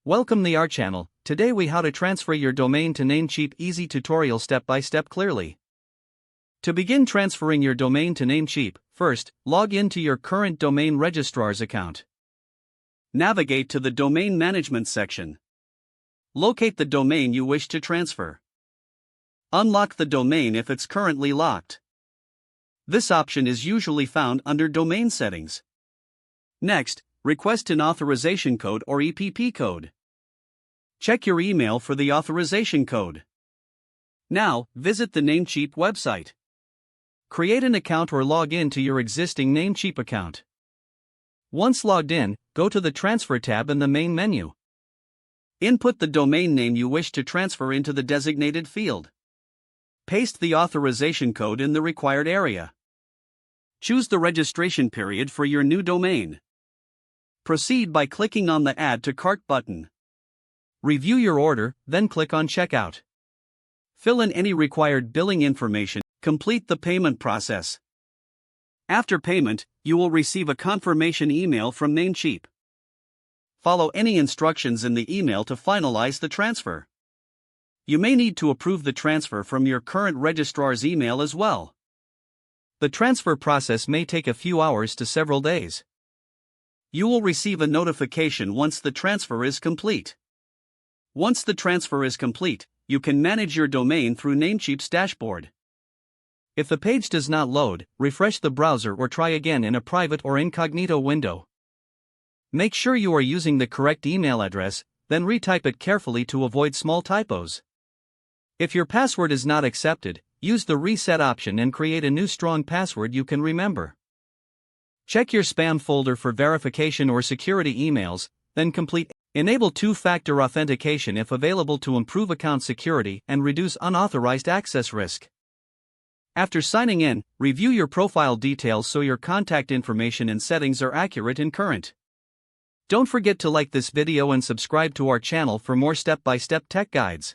Welcome to our channel. Today we how to transfer your domain to Namecheap, easy tutorial step by step clearly. To begin transferring your domain to Namecheap, first, log into your current domain registrar's account. Navigate to the domain management section. Locate the domain you wish to transfer. Unlock the domain if it's currently locked. This option is usually found under domain settings. Next, request an authorization code or EPP code. Check your email for the authorization code. Now, visit the Namecheap website. Create an account or log in to your existing Namecheap account. Once logged in, go to the Transfer tab in the main menu. Input the domain name you wish to transfer into the designated field. Paste the authorization code in the required area. Choose the registration period for your new domain. Proceed by clicking on the Add to Cart button. Review your order, then click on Checkout. Fill in any required billing information. Complete the payment process. After payment, you will receive a confirmation email from Namecheap. Follow any instructions in the email to finalize the transfer. You may need to approve the transfer from your current registrar's email as well. The transfer process may take a few hours to several days. You will receive a notification once the transfer is complete. Once the transfer is complete, you can manage your domain through Namecheap's dashboard. If the page does not load, refresh the browser or try again in a private or incognito window. Make sure you are using the correct email address, then retype it carefully to avoid small typos. If your password is not accepted, use the reset option and create a new strong password you can remember. Check your spam folder for verification or security emails, then complete. Enable two-factor authentication if available to improve account security and reduce unauthorized access risk. After signing in, review your profile details so your contact information and settings are accurate and current. Don't forget to like this video and subscribe to our channel for more step-by-step tech guides.